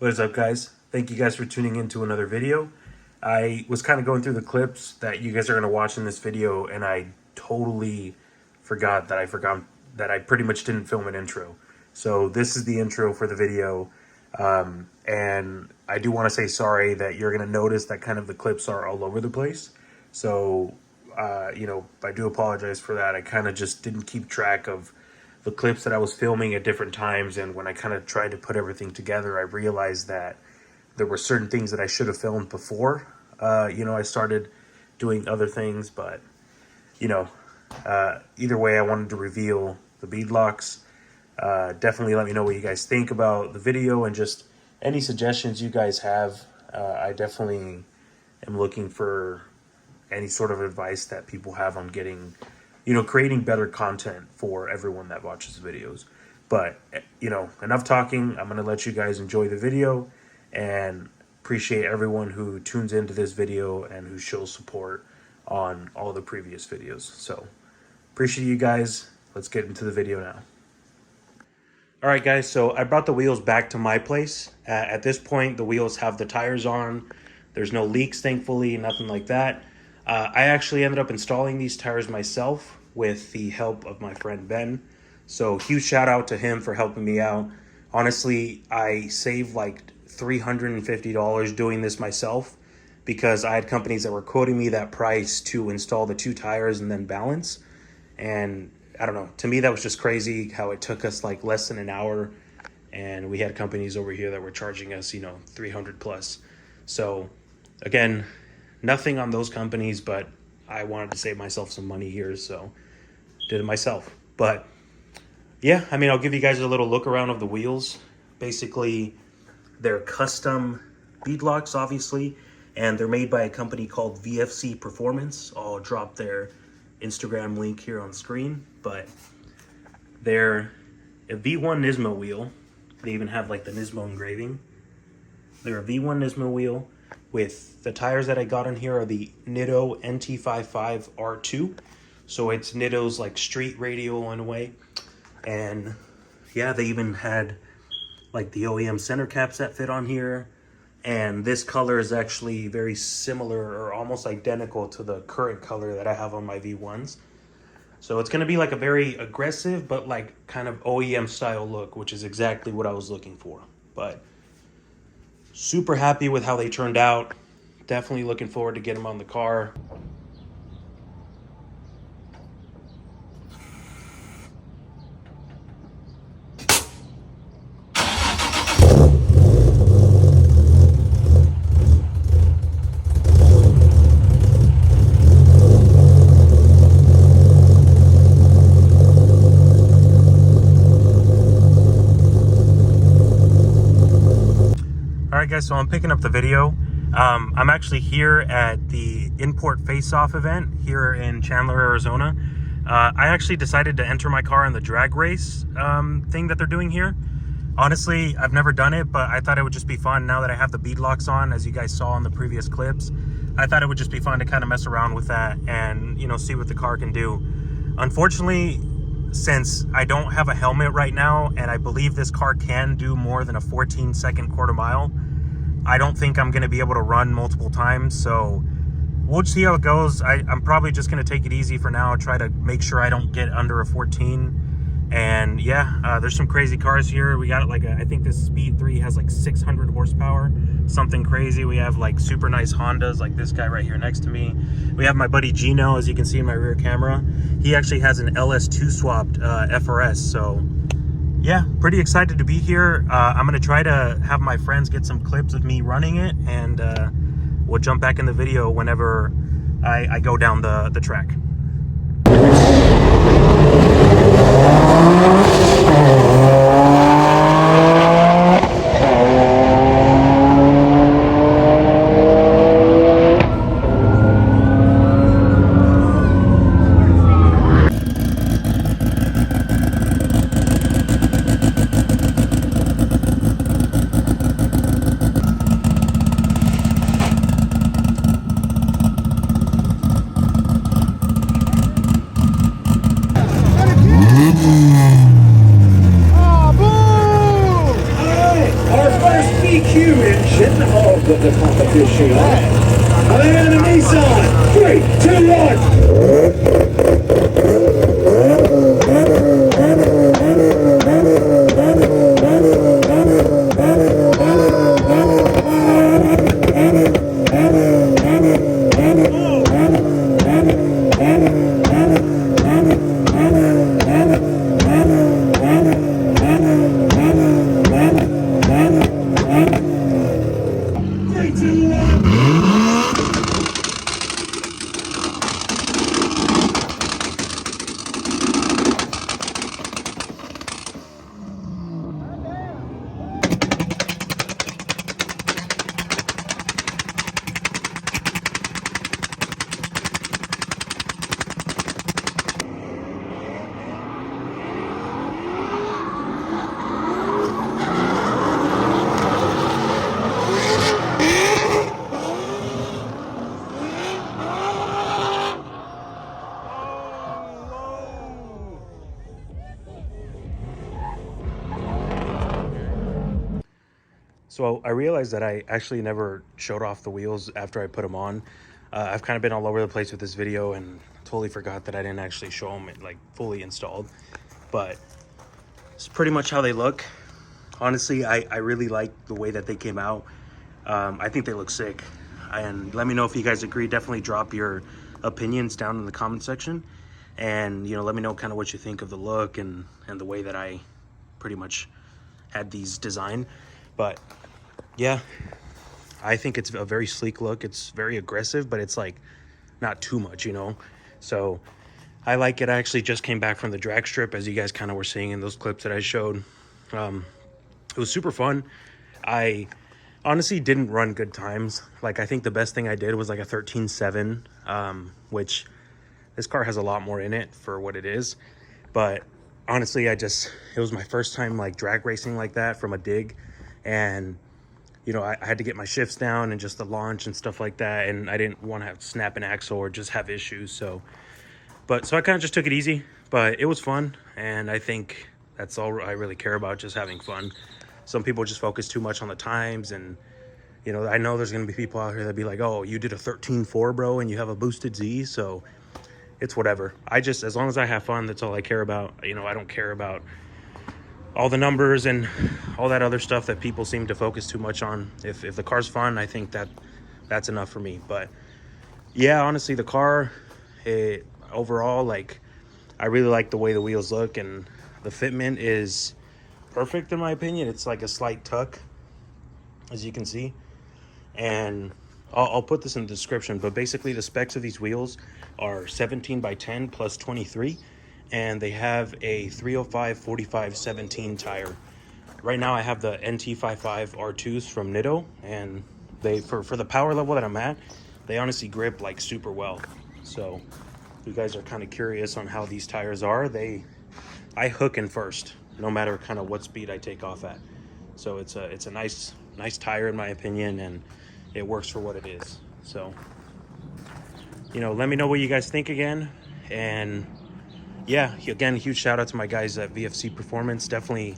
What is up, guys? Thank you guys for tuning in to another video. I was kind of going through the clips that you guys are going to watch in this video, and I totally forgot that I pretty much didn't film an intro. So this is the intro for the video, and I do want to say sorry that you're going to notice that kind of the clips are all over the place. So, I do apologize for that. I kind of just didn't keep track of the clips that I was filming at different times, and when I kind of tried to put everything together, I realized that there were certain things that I should have filmed before I started doing other things. But either way, I wanted to reveal the bead locks. Definitely let me know what you guys think about the video and just any suggestions you guys have. I definitely am looking for any sort of advice that people have on getting creating better content for everyone that watches videos. But, enough talking. I'm going to let you guys enjoy the video and appreciate everyone who tunes into this video and who shows support on all the previous videos. So, appreciate you guys. Let's get into the video now. All right, guys, so I brought the wheels back to my place. At this point, the wheels have the tires on. There's no leaks, thankfully, nothing like that. I actually ended up installing these tires myself with the help of my friend Ben. So huge shout out to him for helping me out. Honestly, I saved like $350 doing this myself because I had companies that were quoting me that price to install the two tires and then balance. And I don't know, to me that was just crazy how it took us like less than an hour, and we had companies over here that were charging us, 300 plus. So again, nothing on those companies, but I wanted to save myself some money here, so did it myself. But yeah, I'll give you guys a little look around of the wheels. Basically, they're custom bead locks, obviously, and they're made by a company called VFC Performance. I'll drop their Instagram link here on screen, but they're a V1 Nismo wheel. They even have like the Nismo engraving. They're a V1 Nismo wheel with the tires that I got in here are the Nitto NT555RII. So it's Nitto's like street radial in a way. And yeah, they even had like the OEM center caps that fit on here. And this color is actually very similar or almost identical to the current color that I have on my V1s. So it's going to be like a very aggressive but like kind of OEM style look, which is exactly what I was looking for. But super happy with how they turned out. Definitely looking forward to getting them on the car. Alright guys, so I'm picking up the video. I'm actually here at the Import Face-Off event here in Chandler, Arizona. I actually decided to enter my car in the drag race thing that they're doing here. Honestly, I've never done it, but I thought it would just be fun now that I have the bead locks on, as you guys saw in the previous clips. I thought it would just be fun to kind of mess around with that and, see what the car can do. Unfortunately, since I don't have a helmet right now, and I believe this car can do more than a 14-second quarter mile, I don't think I'm going to be able to run multiple times, so we'll see how it goes. I'm probably just going to take it easy for now, try to make sure I don't get under a 14. And yeah, there's some crazy cars here. We got like I think this Speed 3 has like 600 horsepower, something crazy. We have like super nice Hondas, like this guy right here next to me. We have my buddy Gino, as you can see in my rear camera. He actually has an LS2 swapped FRS, so yeah, pretty excited to be here. I'm going to try to have my friends get some clips of me running it, and we'll jump back in the video whenever I go down the track. DQ engine of the competition. And then the Nissan. 3, 2, 1. So I realized that I actually never showed off the wheels after I put them on. I've kind of been all over the place with this video and totally forgot that I didn't actually show them like fully installed. But it's pretty much how they look. Honestly, I really like the way that they came out. I think they look sick. And let me know if you guys agree. Definitely drop your opinions down in the comment section. And, you know, let me know kind of what you think of the look and the way that I pretty much had these designed. But yeah, I think it's a very sleek look. It's very aggressive, but it's like not too much, you know? So I like it. I actually just came back from the drag strip, as you guys kind of were seeing in those clips that I showed. It was super fun. I honestly didn't run good times. Like, I think the best thing I did was like a 13.7, which this car has a lot more in it for what it is. But honestly, it was my first time like drag racing like that from a dig. And you know, I had to get my shifts down and just the launch and stuff like that. And I didn't want to have snap an axle or just have issues. So I kind of just took it easy, but it was fun. And I think that's all I really care about, just having fun. Some people just focus too much on the times. And, you know, I know there's going to be people out here that be like, oh, you did a 13.4, bro, and you have a boosted Z. So it's whatever. As long as I have fun, that's all I care about. You know, I don't care about all the numbers and all that other stuff that people seem to focus too much on. If the car's fun, I think that's enough for me. But yeah, honestly, the car, overall, like, I really like the way the wheels look, and the fitment is perfect in my opinion. It's like a slight tuck, as you can see. And I'll put this in the description, but basically the specs of these wheels are 17 by 10 plus 23. And they have a 305/45/17 tire. Right now I have the NT555RIIs from Nitto, and they for the power level that I'm at, they honestly grip like super well. So if you guys are kind of curious on how these tires are, I hook in first, no matter kind of what speed I take off at. So it's a nice tire in my opinion, and it works for what it is. So, you know, let me know what you guys think again. And yeah, again, huge shout out to my guys at VFC Performance. Definitely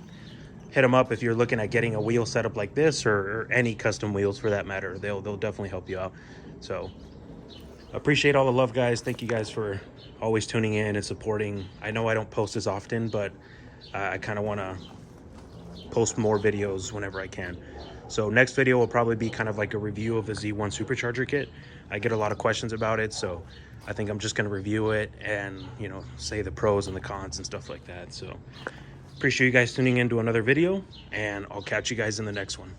hit them up if you're looking at getting a wheel setup like this, or any custom wheels for that matter. They'll definitely help you out. So appreciate all the love, guys. Thank you guys for always tuning in and supporting. I know I don't post as often, but I kind of want to post more videos whenever I can. So next video will probably be kind of like a review of the Z1 supercharger kit. I get a lot of questions about it, so I think I'm just going to review it and, you know, say the pros and the cons and stuff like that. So appreciate you guys tuning in to another video, and I'll catch you guys in the next one.